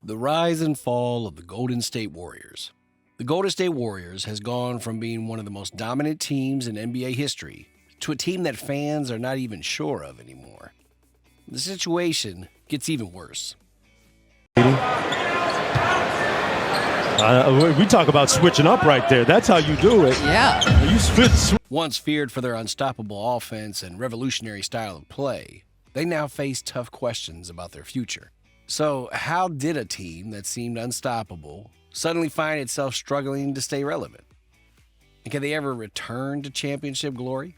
The rise and fall of the Golden State Warriors. The Golden State Warriors has gone from being one of the most dominant teams in NBA history to a team that fans are not even sure of anymore. The situation gets even worse. We talk about switching up right there. That's how you do it. Yeah. You switch. Once feared for their unstoppable offense and revolutionary style of play, they now face tough questions about their future. So, how did a team that seemed unstoppable suddenly find itself struggling to stay relevant? And can they ever return to championship glory?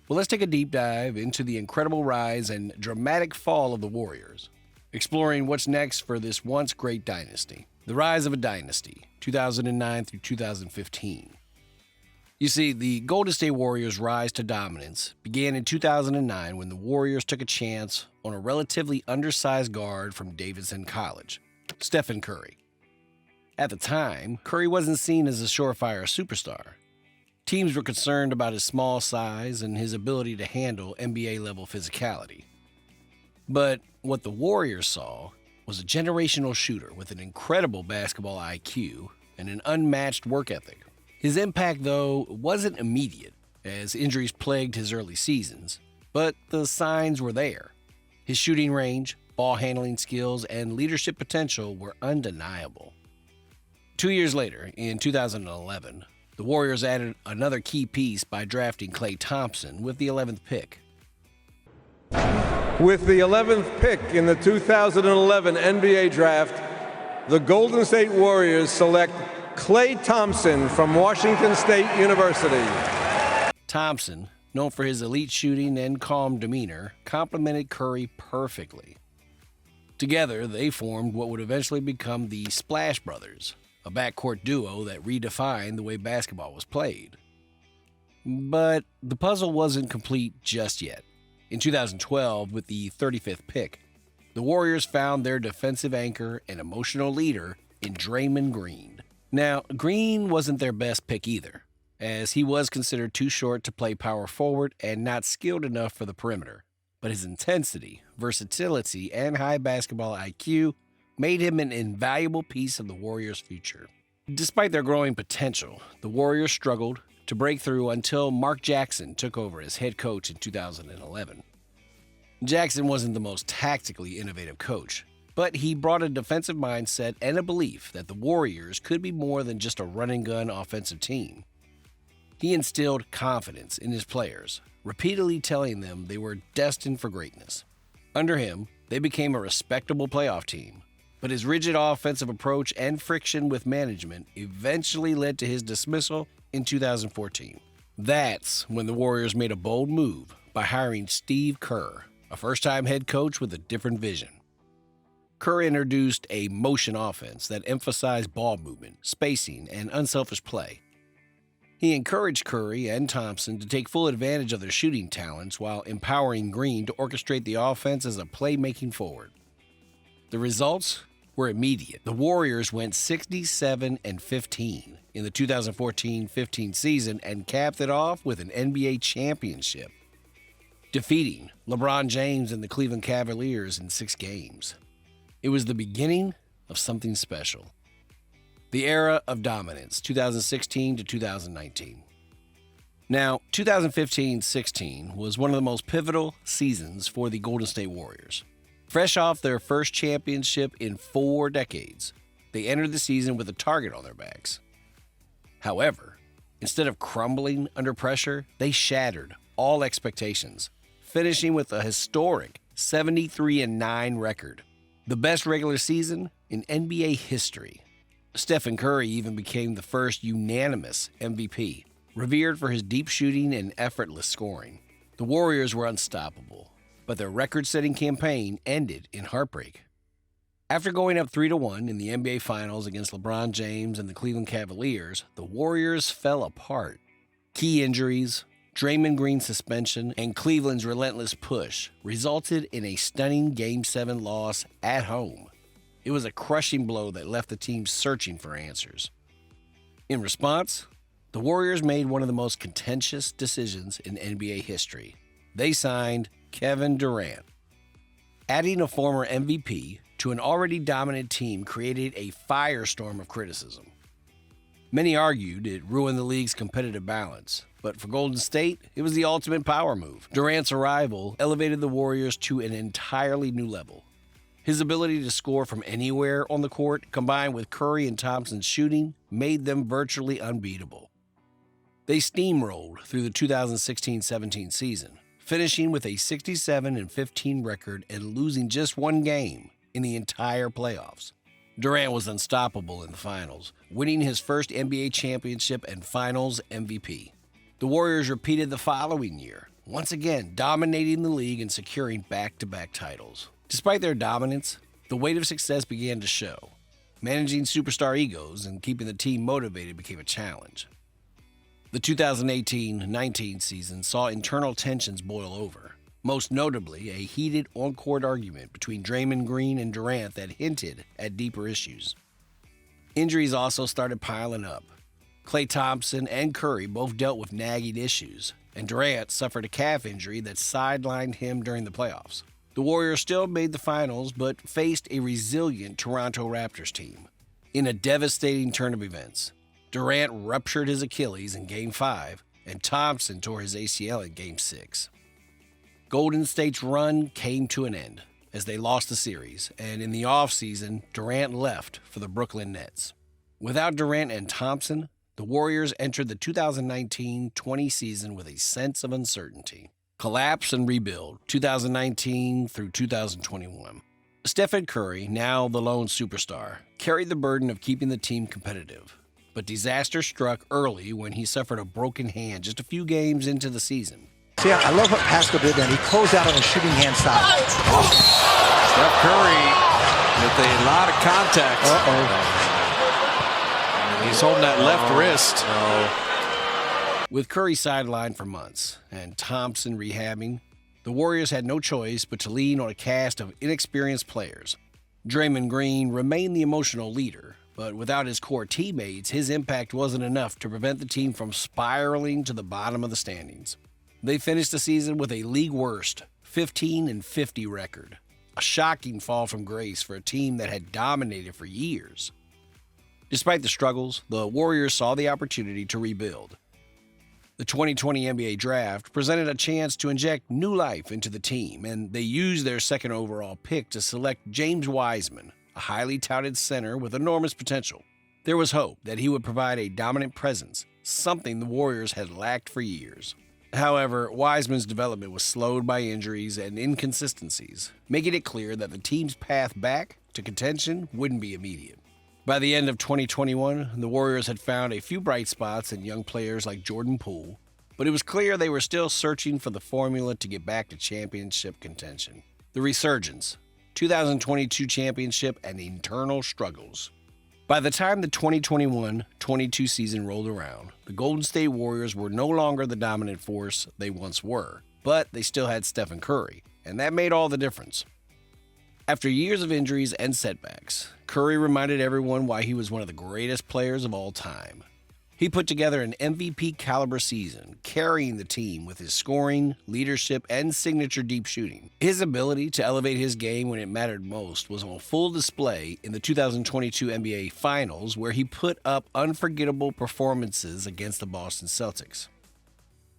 Well, let's take a deep dive into the incredible rise and dramatic fall of the Warriors, exploring what's next for this once great dynasty. The rise of a dynasty, 2009 through 2015. You see, the Golden State Warriors' rise to dominance began in 2009 when the Warriors took a chance on a relatively undersized guard from Davidson College, Stephen Curry. At the time, Curry wasn't seen as a surefire superstar. Teams were concerned about his small size and his ability to handle NBA-level physicality. But what the Warriors saw was a generational shooter with an incredible basketball IQ and an unmatched work ethic. His impact, though, wasn't immediate, as injuries plagued his early seasons, but the signs were there. His shooting range, ball handling skills, and leadership potential were undeniable. 2 years later, in 2011, the Warriors added another key piece by drafting Klay Thompson with the 11th pick. With the 11th pick in the 2011 NBA Draft, the Golden State Warriors select Klay Thompson from Washington State University. Thompson, known for his elite shooting and calm demeanor, complemented Curry perfectly. Together, they formed what would eventually become the Splash Brothers, a backcourt duo that redefined the way basketball was played. But the puzzle wasn't complete just yet. In 2012, with the 35th pick, the Warriors found their defensive anchor and emotional leader in Draymond Green. Now, Green wasn't their best pick either, as he was considered too short to play power forward and not skilled enough for the perimeter. But his intensity, versatility, and high basketball IQ made him an invaluable piece of the Warriors' future. Despite their growing potential, the Warriors struggled to break through until Mark Jackson took over as head coach in 2011. Jackson wasn't the most tactically innovative coach, but he brought a defensive mindset and a belief that the Warriors could be more than just a run-and-gun offensive team. He instilled confidence in his players, repeatedly telling them they were destined for greatness. Under him, they became a respectable playoff team, but his rigid offensive approach and friction with management eventually led to his dismissal in 2014. That's when the Warriors made a bold move by hiring Steve Kerr, a first-time head coach with a different vision. Kerr introduced a motion offense that emphasized ball movement, spacing, and unselfish play. He encouraged Curry and Thompson to take full advantage of their shooting talents while empowering Green to orchestrate the offense as a playmaking forward. The results were immediate. The Warriors went 67-15 in the 2014-15 season and capped it off with an NBA championship, defeating LeBron James and the Cleveland Cavaliers in 6 games. It was the beginning of something special. The era of dominance, 2016 to 2019. Now, 2015-16 was one of the most pivotal seasons for the Golden State Warriors. Fresh off their first championship in 4 decades, they entered the season with a target on their backs. However, instead of crumbling under pressure, they shattered all expectations, finishing with a historic 73-9 record, the best regular season in NBA history. Stephen Curry even became the first unanimous MVP, revered for his deep shooting and effortless scoring. The Warriors were unstoppable, but their record-setting campaign ended in heartbreak. After going up 3-1 in the NBA Finals against LeBron James and the Cleveland Cavaliers, the Warriors fell apart. Key injuries, Draymond Green's suspension, and Cleveland's relentless push resulted in a stunning Game 7 loss at home. It was a crushing blow that left the team searching for answers. In response, the Warriors made one of the most contentious decisions in NBA history. They signed Kevin Durant. Adding a former MVP to an already dominant team created a firestorm of criticism. Many argued it ruined the league's competitive balance, but for Golden State, it was the ultimate power move. Durant's arrival elevated the Warriors to an entirely new level. His ability to score from anywhere on the court, combined with Curry and Thompson's shooting, made them virtually unbeatable. They steamrolled through the 2016-17 season, finishing with a 67-15 record and losing just one game in the entire playoffs. Durant was unstoppable in the finals, winning his first NBA championship and finals MVP. The Warriors repeated the following year, once again dominating the league and securing back-to-back titles. Despite their dominance, the weight of success began to show. Managing superstar egos and keeping the team motivated became a challenge. The 2018-19 season saw internal tensions boil over, most notably a heated on-court argument between Draymond Green and Durant that hinted at deeper issues. Injuries also started piling up. Klay Thompson and Curry both dealt with nagging issues, and Durant suffered a calf injury that sidelined him during the playoffs. The Warriors still made the finals, but faced a resilient Toronto Raptors team. In a devastating turn of events, Durant ruptured his Achilles in Game 5, and Thompson tore his ACL in Game 6. Golden State's run came to an end as they lost the series, and in the offseason, Durant left for the Brooklyn Nets. Without Durant and Thompson, the Warriors entered the 2019-20 season with a sense of uncertainty. Collapse and rebuild, 2019 through 2021. Stephen Curry, now the lone superstar, carried the burden of keeping the team competitive. But disaster struck early when he suffered a broken hand just a few games into the season. See, I love what Pascal did then. He closed out on a shooting hand side. Steph Curry with a lot of contact. He's holding that left wrist. With Curry sidelined for months and Thompson rehabbing, the Warriors had no choice but to lean on a cast of inexperienced players. Draymond Green remained the emotional leader, but without his core teammates, his impact wasn't enough to prevent the team from spiraling to the bottom of the standings. They finished the season with a league-worst 15-50 record, a shocking fall from grace for a team that had dominated for years. Despite the struggles, the Warriors saw the opportunity to rebuild. The 2020 NBA Draft presented a chance to inject new life into the team, and they used their second overall pick to select James Wiseman, a highly touted center with enormous potential. There was hope that he would provide a dominant presence, something the Warriors had lacked for years. However, Wiseman's development was slowed by injuries and inconsistencies, making it clear that the team's path back to contention wouldn't be immediate. By the end of 2021, the Warriors had found a few bright spots in young players like Jordan Poole, but it was clear they were still searching for the formula to get back to championship contention. The Resurgence, 2022 championship, and internal struggles. By the time the 2021-22 season rolled around, the Golden State Warriors were no longer the dominant force they once were, but they still had Stephen Curry, and that made all the difference. After years of injuries and setbacks, Curry reminded everyone why he was one of the greatest players of all time. He put together an MVP-caliber season, carrying the team with his scoring, leadership, and signature deep shooting. His ability to elevate his game when it mattered most was on full display in the 2022 NBA Finals, where he put up unforgettable performances against the Boston Celtics.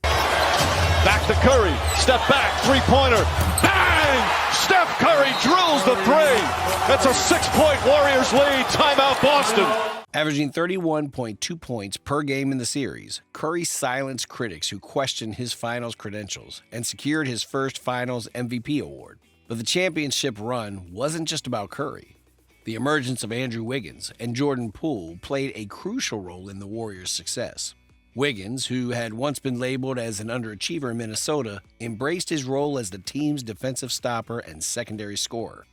Back to Curry. Step back. Three-pointer. Bang! Steph Curry drills the three. That's a 6-point Warriors lead. Timeout Boston. Averaging 31.2 points per game in the series, Curry silenced critics who questioned his finals credentials and secured his first finals MVP award. But the championship run wasn't just about Curry. The emergence of Andrew Wiggins and Jordan Poole played a crucial role in the Warriors' success. Wiggins, who had once been labeled as an underachiever in Minnesota, embraced his role as the team's defensive stopper and secondary scorer.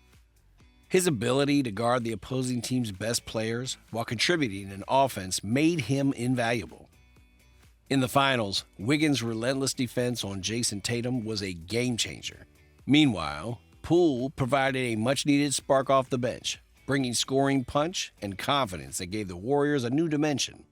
His ability to guard the opposing team's best players while contributing an offense made him invaluable. In the finals, Wiggins' relentless defense on Jason Tatum was a game-changer. Meanwhile, Poole provided a much-needed spark off the bench, bringing scoring punch and confidence that gave the Warriors a new dimension.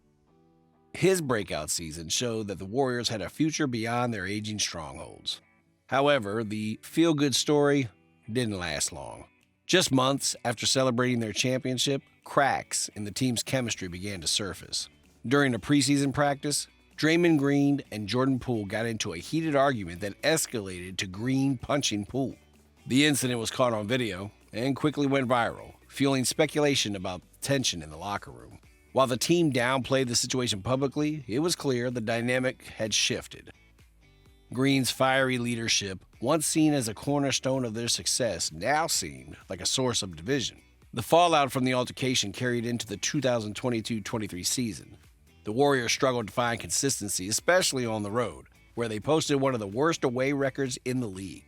His breakout season showed that the Warriors had a future beyond their aging strongholds. However, the feel-good story didn't last long. Just months after celebrating their championship, cracks in the team's chemistry began to surface. During a preseason practice, Draymond Green and Jordan Poole got into a heated argument that escalated to Green punching Poole. The incident was caught on video and quickly went viral, fueling speculation about tension in the locker room. While the team downplayed the situation publicly, it was clear the dynamic had shifted. Green's fiery leadership, once seen as a cornerstone of their success, now seemed like a source of division. The fallout from the altercation carried into the 2022-23 season. The Warriors struggled to find consistency, especially on the road, where they posted one of the worst away records in the league.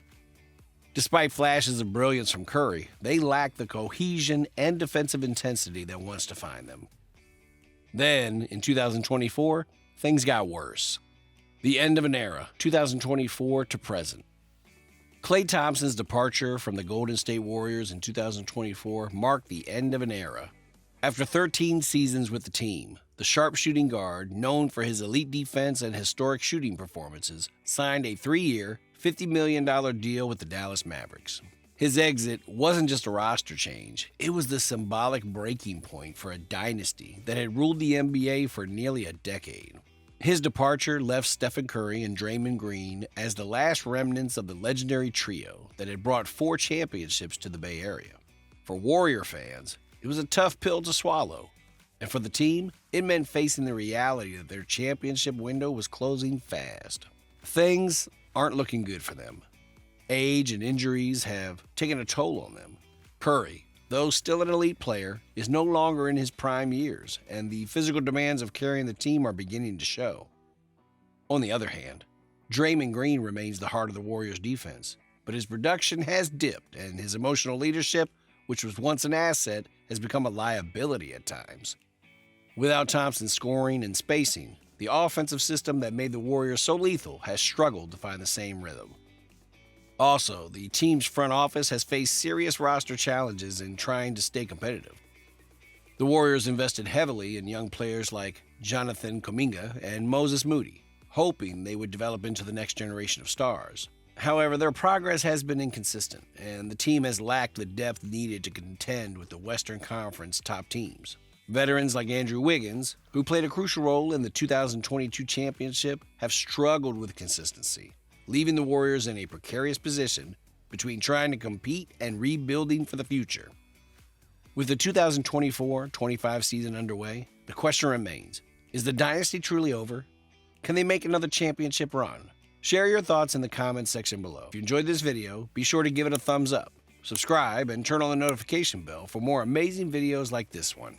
Despite flashes of brilliance from Curry, they lacked the cohesion and defensive intensity that once defined them. Then, in 2024, things got worse. The end of an era, 2024 to present. Klay Thompson's departure from the Golden State Warriors in 2024 marked the end of an era. After 13 seasons with the team, the sharpshooting guard, known for his elite defense and historic shooting performances, signed a 3-year, $50 million deal with the Dallas Mavericks. His exit wasn't just a roster change, it was the symbolic breaking point for a dynasty that had ruled the NBA for nearly a decade. His departure left Stephen Curry and Draymond Green as the last remnants of the legendary trio that had brought 4 championships to the Bay Area. For Warrior fans, it was a tough pill to swallow. And for the team, it meant facing the reality that their championship window was closing fast. Things aren't looking good for them. Age and injuries have taken a toll on them. Curry, though still an elite player, is no longer in his prime years, and the physical demands of carrying the team are beginning to show. On the other hand, Draymond Green remains the heart of the Warriors' defense, but his production has dipped, and his emotional leadership, which was once an asset, has become a liability at times. Without Thompson scoring and spacing, the offensive system that made the Warriors so lethal has struggled to find the same rhythm. Also, the team's front office has faced serious roster challenges in trying to stay competitive. The Warriors invested heavily in young players like Jonathan Kuminga and Moses Moody, hoping they would develop into the next generation of stars. However, their progress has been inconsistent, and the team has lacked the depth needed to contend with the Western Conference top teams. Veterans like Andrew Wiggins, who played a crucial role in the 2022 championship, have struggled with consistency, leaving the Warriors in a precarious position between trying to compete and rebuilding for the future. With the 2024-25 season underway, the question remains, is the dynasty truly over? Can they make another championship run? Share your thoughts in the comments section below. If you enjoyed this video, be sure to give it a thumbs up, subscribe, and turn on the notification bell for more amazing videos like this one.